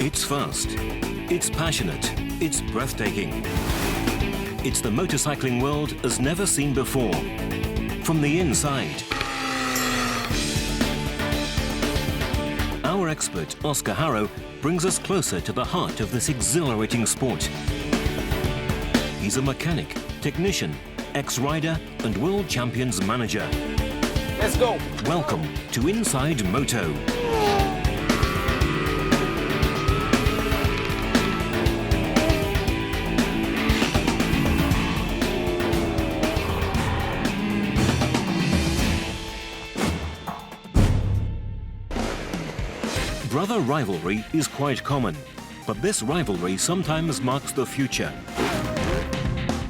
It's fast, it's passionate, it's breathtaking. It's the motorcycling world as never seen before. From the inside, our expert Oscar Harrow brings us closer to the heart of this exhilarating sport. He's a mechanic, technician, ex-rider and world champions manager. Let's go! Welcome to Inside Moto. Brother rivalry is quite common, but this rivalry sometimes marks the future.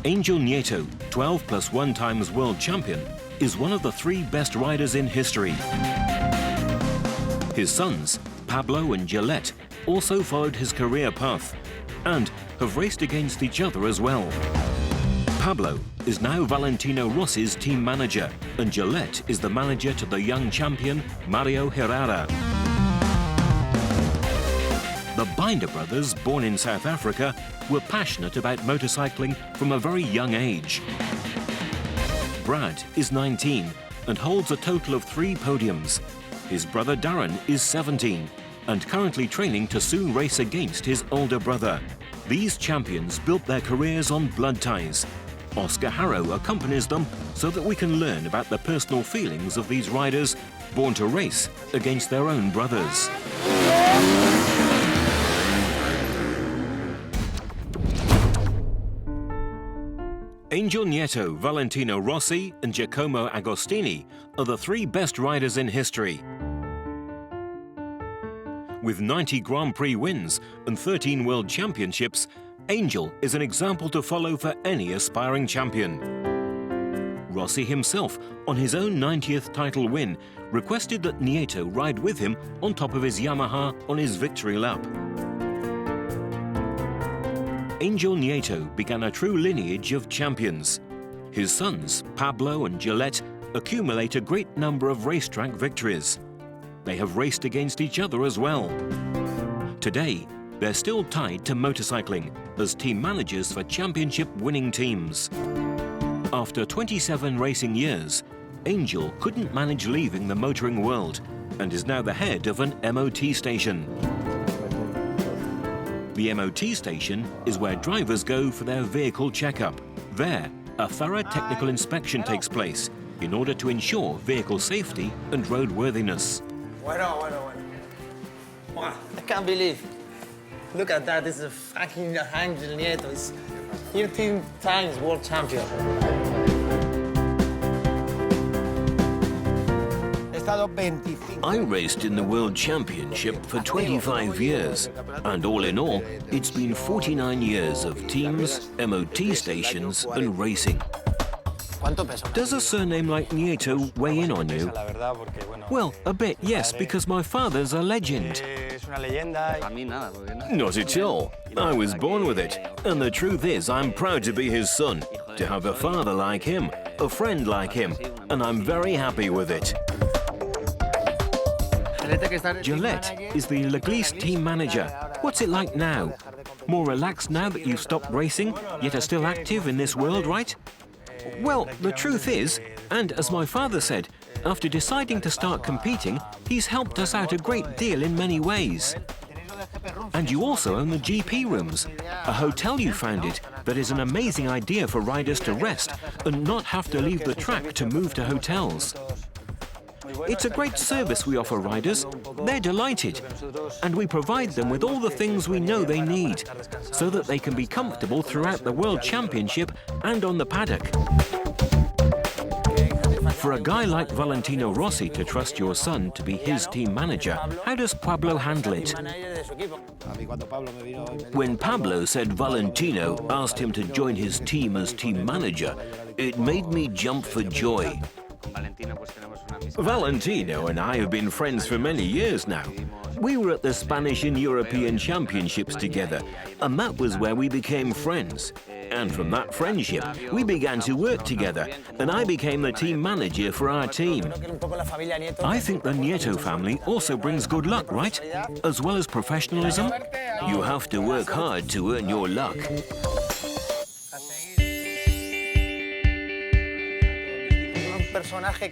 Angel Nieto, 12+1 times world champion, is one of the 3 best riders in history. His sons, Pablo and Gillette, also followed his career path and have raced against each other as well. Pablo is now Valentino Rossi's team manager, and Gillette is the manager to the young champion, Mario Herrera. The Binder brothers, born in South Africa, were passionate about motorcycling from a very young age. Brad is 19 and holds a total of 3 podiums. His brother Darren is 17 and currently training to soon race against his older brother. These champions built their careers on blood ties. Oscar Harrow accompanies them so that we can learn about the personal feelings of these riders born to race against their own brothers. Angel Nieto, Valentino Rossi and Giacomo Agostini are the 3 best riders in history. With 90 Grand Prix wins and 13 World Championships, Angel is an example to follow for any aspiring champion. Rossi himself, on his own 90th title win, requested that Nieto ride with him on top of his Yamaha on his victory lap. Angel Nieto began a true lineage of champions. His sons, Pablo and Gillette, accumulate a great number of racetrack victories. They have raced against each other as well. Today, they're still tied to motorcycling as team managers for championship-winning teams. After 27 racing years, Angel couldn't manage leaving the motoring world and is now the head of an MOT station. The MOT station is where drivers go for their vehicle checkup. There, a thorough technical inspection takes place in order to ensure vehicle safety and roadworthiness. Wow, I can't believe. Look at that, this is a fucking Angel Nieto. He's 13 times world champion. I raced in the World Championship for 25 years, and all in all, it's been 49 years of teams, MOT stations and racing. Does a surname like Nieto weigh in on you? Well, a bit, yes, because my father's a legend. Not at all. I was born with it, and the truth is I'm proud to be his son, to have a father like him, a friend like him, and I'm very happy with it. Gillette is the Leglise team manager. What's it like now? More relaxed now that you've stopped racing, yet are still active in this world, right? Well, the truth is, and as my father said, after deciding to start competing, he's helped us out a great deal in many ways. And you also own the GP rooms, a hotel you founded that is an amazing idea for riders to rest and not have to leave the track to move to hotels. It's a great service we offer riders. They're delighted. And we provide them with all the things we know they need, so that they can be comfortable throughout the World Championship and on the paddock. For a guy like Valentino Rossi to trust your son to be his team manager, how does Pablo handle it? When Pablo said Valentino asked him to join his team as team manager, it made me jump for joy. Valentino and I have been friends for many years now. We were at the Spanish and European Championships together, and that was where we became friends. And from that friendship, we began to work together, and I became the team manager for our team. I think the Nieto family also brings good luck, right? As well as professionalism? You have to work hard to earn your luck.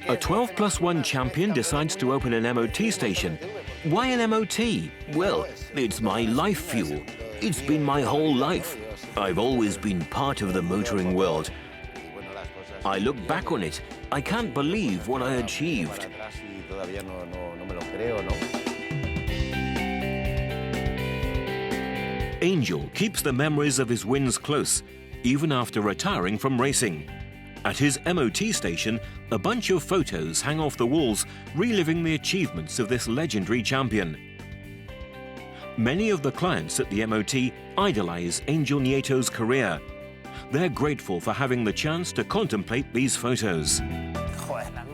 A 12+1 champion decides to open an MOT station. Why an MOT? Well, it's my life fuel. It's been my whole life. I've always been part of the motoring world. I look back on it. I can't believe what I achieved. Angel keeps the memories of his wins close, even after retiring from racing. At his MOT station, a bunch of photos hang off the walls, reliving the achievements of this legendary champion. Many of the clients at the MOT idolize Angel Nieto's career. They're grateful for having the chance to contemplate these photos.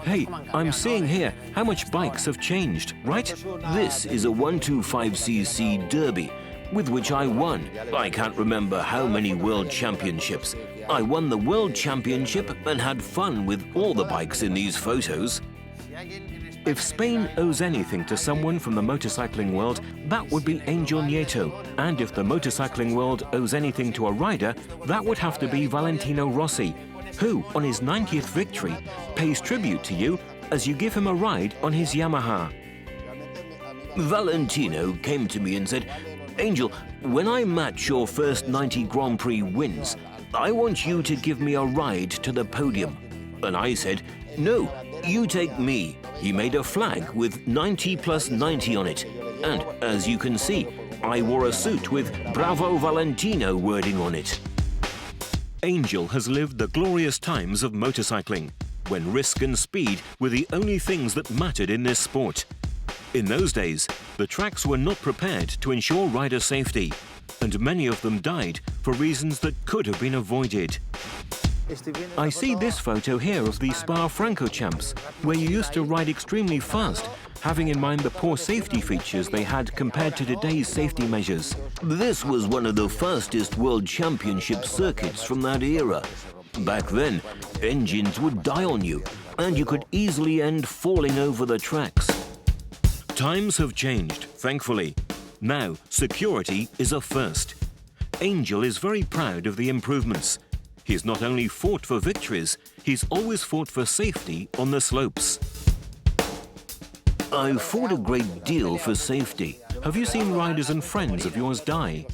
Hey, I'm seeing here how much bikes have changed, right? This is a 125cc Derby, with which I won. I can't remember how many world championships. I won the world championship and had fun with all the bikes in these photos. If Spain owes anything to someone from the motorcycling world, that would be Angel Nieto. And if the motorcycling world owes anything to a rider, that would have to be Valentino Rossi, who, on his 90th victory, pays tribute to you as you give him a ride on his Yamaha. Valentino came to me and said, "Angel, when I match your first 90 Grand Prix wins, I want you to give me a ride to the podium." And I said, "No, you take me." He made a flag with 90+90 on it. And as you can see, I wore a suit with "Bravo Valentino" wording on it. Angel has lived the glorious times of motorcycling, when risk and speed were the only things that mattered in this sport. In those days, the tracks were not prepared to ensure rider safety, and many of them died for reasons that could have been avoided. I see this photo here of the Spa-Franco champs, where you used to ride extremely fast, having in mind the poor safety features they had compared to today's safety measures. This was one of the fastest world championship circuits from that era. Back then, engines would die on you, and you could easily end falling over the tracks. Times have changed, thankfully. Now, security is a first. Angel is very proud of the improvements. He's not only fought for victories, he's always fought for safety on the slopes. I've fought a great deal for safety. Have you seen riders and friends of yours die?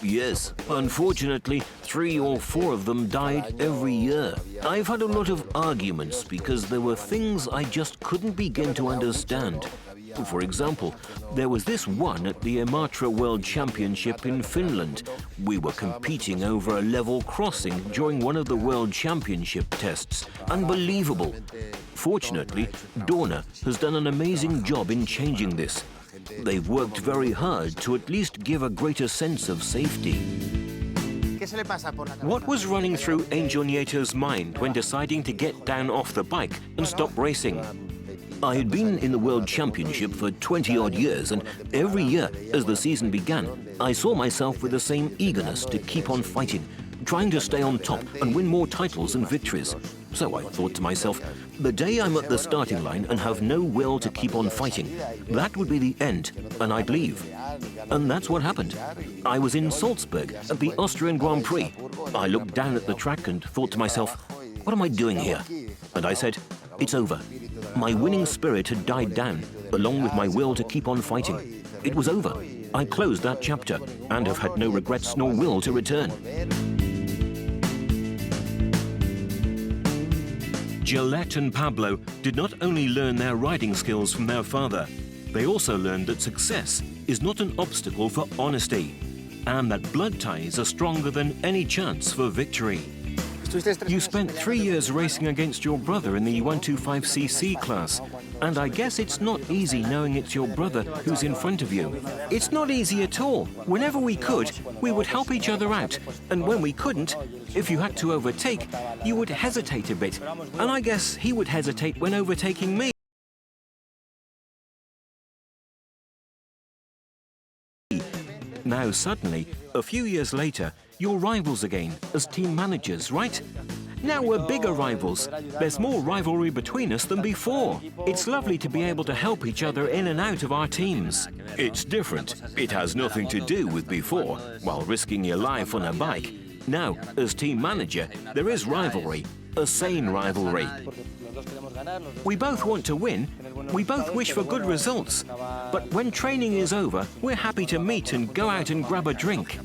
Yes, unfortunately, 3 or 4 of them died every year. I've had a lot of arguments because there were things I just couldn't begin to understand. For example, there was this one at the Imatra World Championship in Finland. We were competing over a level crossing during one of the World Championship tests. Unbelievable. Fortunately, Dorna has done an amazing job in changing this. They've worked very hard to at least give a greater sense of safety. What was running through Angel Nieto's mind when deciding to get down off the bike and stop racing? I had been in the World Championship for 20-odd years, and every year, as the season began, I saw myself with the same eagerness to keep on fighting, trying to stay on top and win more titles and victories. So I thought to myself, the day I'm at the starting line and have no will to keep on fighting, that would be the end, and I'd leave. And that's what happened. I was in Salzburg at the Austrian Grand Prix. I looked down at the track and thought to myself, what am I doing here? And I said, it's over. My winning spirit had died down, along with my will to keep on fighting. It was over. I closed that chapter and have had no regrets nor will to return. Gillette and Pablo did not only learn their riding skills from their father, they also learned that success is not an obstacle for honesty, and that blood ties are stronger than any chance for victory. You spent 3 years racing against your brother in the 125cc class, and I guess it's not easy knowing it's your brother who's in front of you. It's not easy at all. Whenever we could, we would help each other out, and when we couldn't, if you had to overtake, you would hesitate a bit, and I guess he would hesitate when overtaking me. Now suddenly, a few years later, you're rivals again as team managers, right? Now we're bigger rivals. There's more rivalry between us than before. It's lovely to be able to help each other in and out of our teams. It's different. It has nothing to do with before, while risking your life on a bike. Now, as team manager, there is rivalry, a sane rivalry. We both want to win. We both wish for good results. But when training is over, we're happy to meet and go out and grab a drink.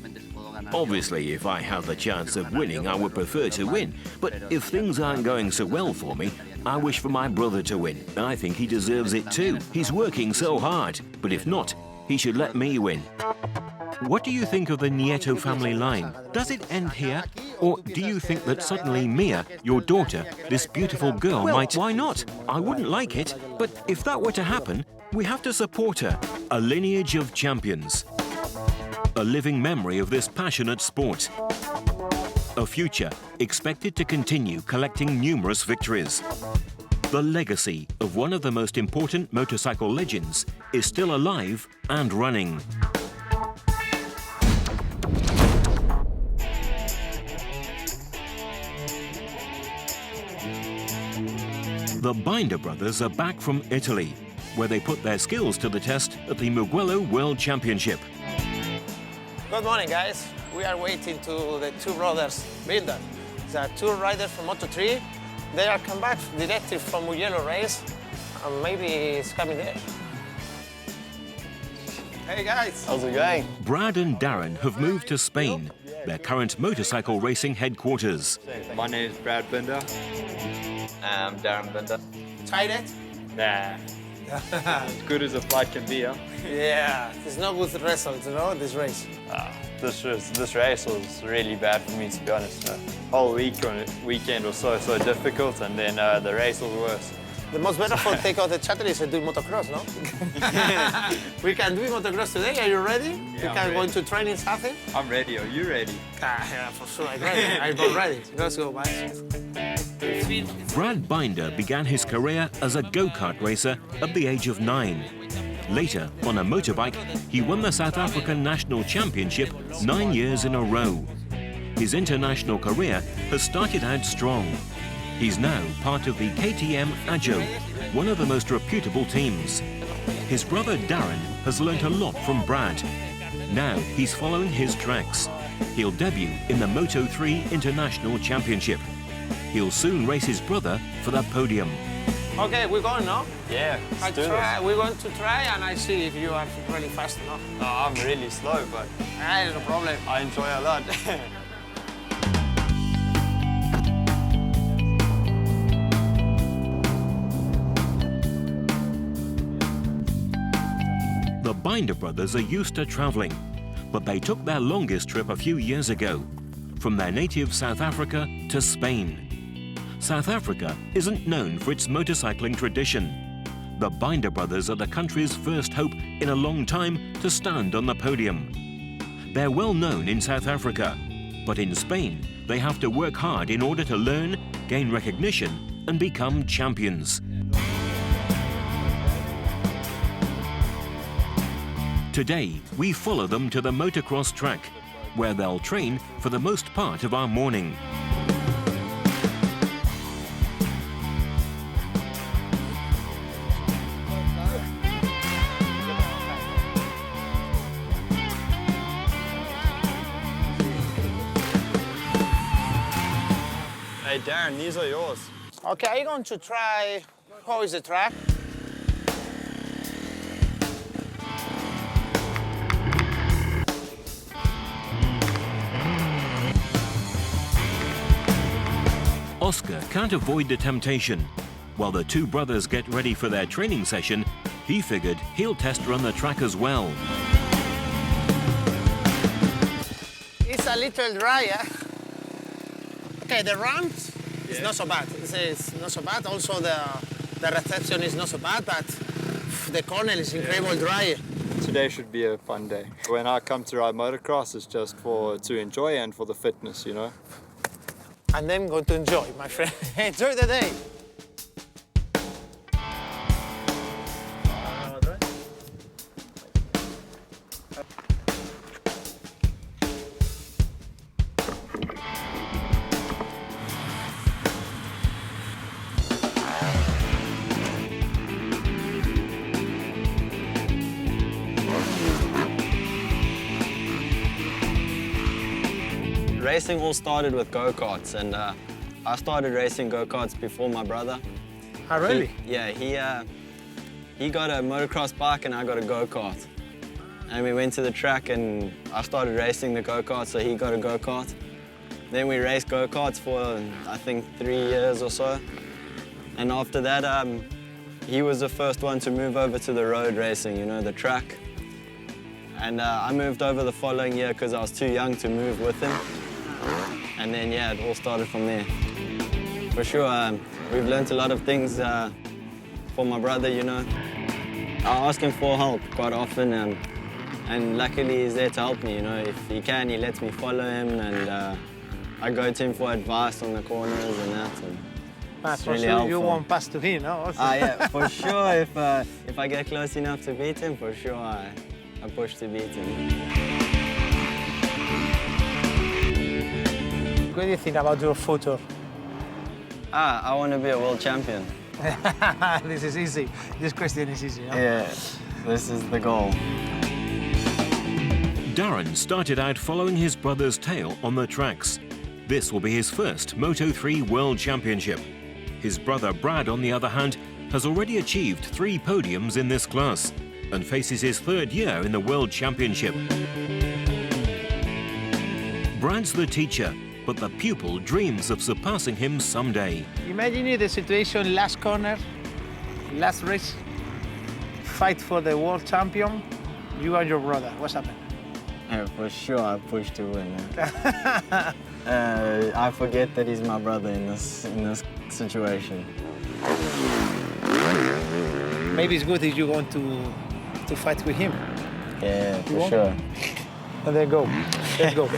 Obviously, if I have the chance of winning, I would prefer to win. But if things aren't going so well for me, I wish for my brother to win. I think he deserves it too. He's working so hard. But if not, he should let me win. What do you think of the Nieto family line? Does it end here? Or do you think that suddenly Mia, your daughter, this beautiful girl might... Why not? I wouldn't like it. But if that were to happen, we have to support her. A lineage of champions. A living memory of this passionate sport. A future expected to continue collecting numerous victories. The legacy of one of the most important motorcycle legends is still alive and running. The Binder brothers are back from Italy, where they put their skills to the test at the Mugello World Championship. Good morning, guys. We are waiting to the two brothers, Binder. They are two riders from Moto3. They are come back directly from Mugello race, and maybe it's coming there. Hey, guys. How's it going? Brad and Darren have moved to Spain, their current motorcycle racing headquarters. My name is Brad Binder. I'm Darren Binder. Tried it? Nah. As good as a flight can be, huh? Yeah, there's no good results, you know, this race. This race was really bad for me, to be honest. The whole weekend was so difficult, and then the race was worse. The most better take out the shuttle is to do motocross, no? We can do motocross today. Are you ready? Yeah, we can go into training something? I'm ready. Are you ready? Yeah, for sure. I'm ready. I'm ready. Let's go, guys. Brad Binder began his career as a go-kart racer at the age of 9. Later, on a motorbike, he won the South African National Championship 9 years in a row. His international career has started out strong. He's now part of the KTM Ajo, one of the most reputable teams. His brother Darren has learnt a lot from Brad. Now he's following his tracks. He'll debut in the Moto3 International Championship. He'll soon race his brother for the podium. Okay, we're going, no? Yeah, let's do this. We're going to try, and I see if you are really fast, no? No, I'm really slow, but No problem. I enjoy a lot. The Binder brothers are used to travelling, but they took their longest trip a few years ago, from their native South Africa to Spain. South Africa isn't known for its motorcycling tradition. The Binder brothers are the country's first hope in a long time to stand on the podium. They're well known in South Africa, but in Spain, they have to work hard in order to learn, gain recognition, and become champions. Today, we follow them to the motocross track, where they'll train for the most part of our morning. Hey, Darren, these are yours. Okay, are you going to try, how is the track? Oscar can't avoid the temptation. While the two brothers get ready for their training session, he figured he'll test run the track as well. It's a little dry, yeah? Okay, the ramp is not so bad. It's not so bad. Also, the reception is not so bad, but the corner is incredibly dry. Today should be a fun day. When I come to ride motocross, it's just to enjoy and for the fitness, you know? And then going to enjoy, my friend. Enjoy the day. Racing all started with go-karts, and I started racing go-karts before my brother. Oh, really? He got a motocross bike and I got a go-kart. And we went to the track and I started racing the go-kart, so he got a go-kart. Then we raced go-karts for, I think, 3 years or so. And after that, he was the first one to move over to the road racing, you know, the track. And I moved over the following year because I was too young to move with him. And then, yeah, it all started from there. For sure, we've learned a lot of things for my brother, you know. I ask him for help quite often, and luckily he's there to help me, you know. If he can, he lets me follow him, and I go to him for advice on the corners and that. And it's For really sure helpful. you won't pass to him, no? Also. Yeah, for sure. If I get close enough to beat him, for sure I push to beat him. What do you think about your future? I want to be a world champion. This is easy. This question is easy, no? Yeah, this is the goal. Darren started out following his brother's tail on the tracks. This will be his first Moto3 World Championship. His brother Brad, on the other hand, has already achieved 3 podiums in this class and faces his 3rd year in the World Championship. Brad's the teacher, but the pupil dreams of surpassing him someday. Imagine the situation, last corner, last race, fight for the world champion, you and your brother. What's happened? Yeah, for sure I push to win. I forget that he's my brother in this situation. Maybe it's good if you want to fight with him. Yeah, You for want? sure. And then go. Let's go.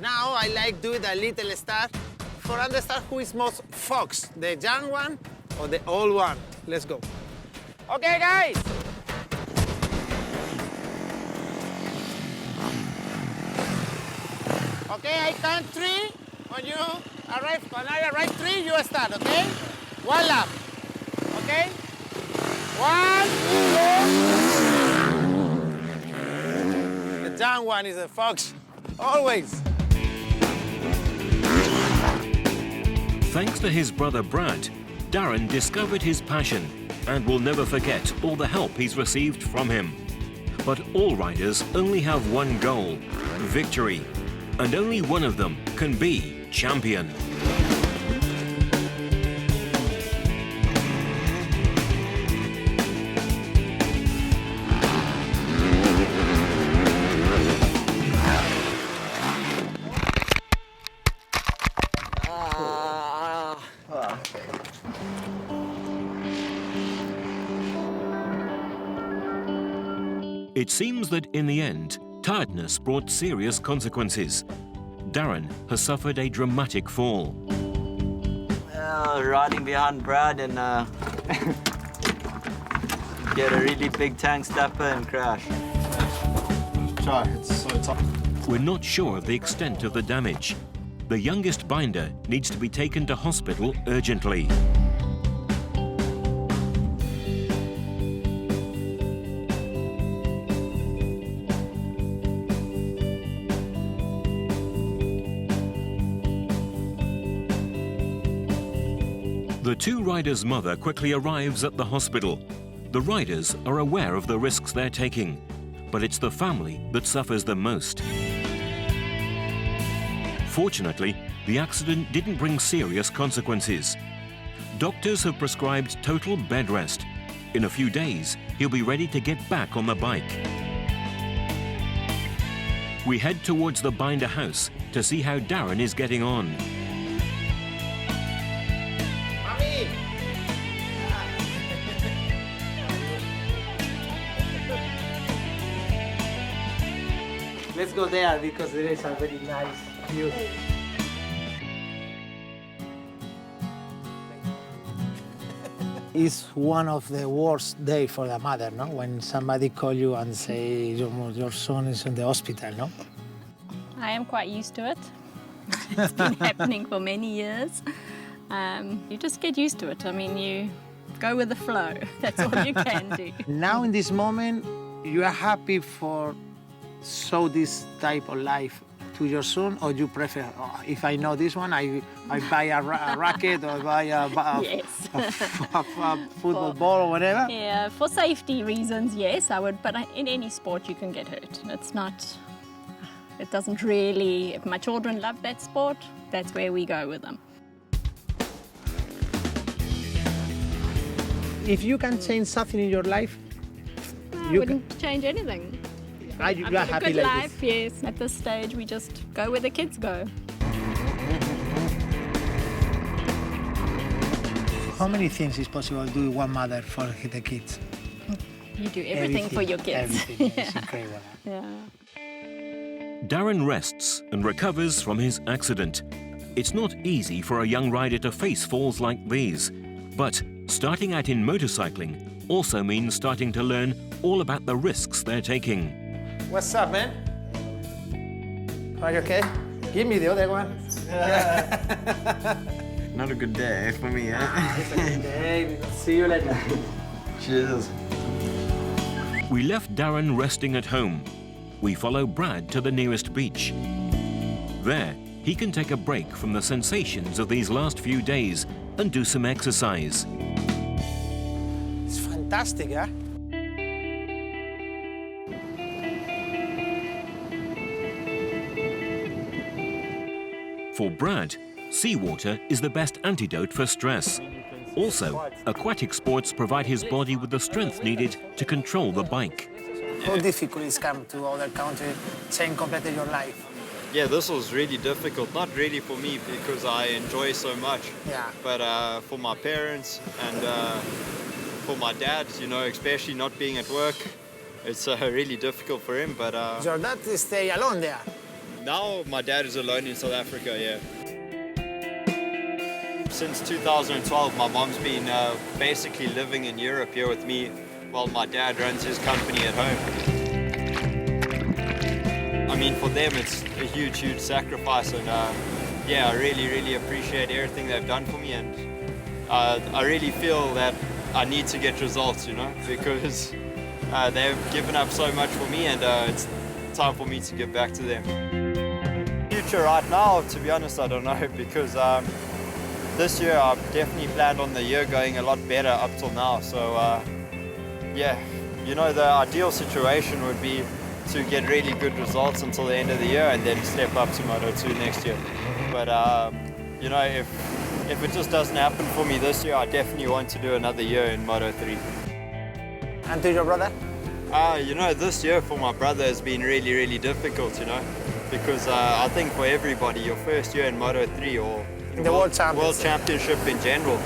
Now I like do the little start for understand who is most fox, the young one or the old one. Let's go. Okay, guys. Okay, I count 3. When I arrive 3, you start, okay? 1 lap. Okay? 1, 2. The young one is a fox. Always. Thanks to his brother Brad, Darren discovered his passion and will never forget all the help he's received from him. But all riders only have one goal: victory. And only one of them can be champion. It seems that in the end, tiredness brought serious consequences. Darren has suffered a dramatic fall. Riding behind Brad and get a really big tank stepper and crash. It's so tough. We're not sure of the extent of the damage. The youngest binder needs to be taken to hospital urgently. The 2 riders' mother quickly arrives at the hospital. The riders are aware of the risks they're taking, but it's the family that suffers the most. Fortunately, the accident didn't bring serious consequences. Doctors have prescribed total bed rest. In a few days, he'll be ready to get back on the bike. We head towards the binder house to see how Darren is getting on. Let's go there because there is a very nice view. It's one of the worst days for the mother, no? When somebody call you and say your son is in the hospital, no? I am quite used to it. It's been happening for many years. You just get used to it. I mean, you go with the flow. That's all you can do. Now in this moment, you are happy for show this type of life to your son, or you prefer, oh, if I know this one, I buy a racket or buy Yes. a football ball or whatever? Yeah, for safety reasons, yes, I would. But in any sport, you can get hurt. It's not. It doesn't really. If my children love that sport, that's where we go with them. If you can change something in your life, I wouldn't change anything. I've I've got got a happy good like life, yes. At this stage, we just go where the kids go. How many things is possible to do one mother for the kids? You do everything for your kids. Everything. It's incredible. Yeah. Darren rests and recovers from his accident. It's not easy for a young rider to face falls like these, but starting out in motorcycling also means starting to learn all about the risks they're taking. What's up, man? Are you okay? Give me the other one. Not a good day for me, eh? Hey, see you later. Cheers. We left Darren resting at home. We follow Brad to the nearest beach. There, he can take a break from the sensations of these last few days and do some exercise. It's fantastic, huh? For Brad, seawater is the best antidote for stress. Also, aquatic sports provide his body with the strength needed to control the bike. How difficult is come to other country, change completely your life? Yeah, this was really difficult. Not really for me because I enjoy so much. Yeah. But for my parents and for my dad, you know, especially not being at work, it's really difficult for him. But Your dad stay alone there. now my dad is alone in South Africa, yeah. Since 2012, my mom's been basically living in Europe here with me while my dad runs his company at home. I mean, for them, it's a huge, huge sacrifice, and yeah, I really, really appreciate everything they've done for me, and I really feel that I need to get results, you know, because they've given up so much for me, and it's time for me to give back to them. Future right now, to be honest, I don't know, because this year I've definitely planned on the year going a lot better up till now, so yeah, you know, the ideal situation would be to get really good results until the end of the year and then step up to Moto2 next year. But you know, if it just doesn't happen for me this year, I definitely want to do another year in Moto3. And to your brother? You know, this year for my brother has been really, really difficult, you know, because I think for everybody, your first year in Moto3 or In the World Championship in general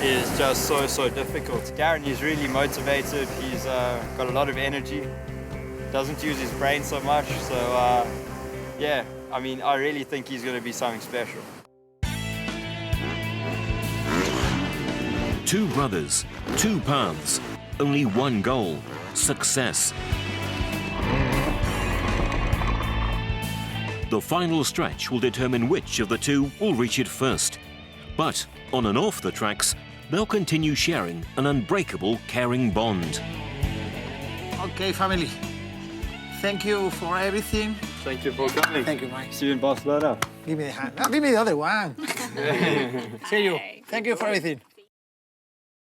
is just so difficult. Darren, he's really motivated, he's got a lot of energy, doesn't use his brain so much, so yeah, I mean, I really think he's going to be something special. Two brothers, two paths, only one goal, success. The final stretch will determine which of the two will reach it first. But on and off the tracks, they'll continue sharing an unbreakable, caring bond. Okay, family. Thank you for everything. Thank you for coming. Thank you, Mike. See you in Barcelona. Give me the hand. No, give me the other one. See you. Thank you for everything.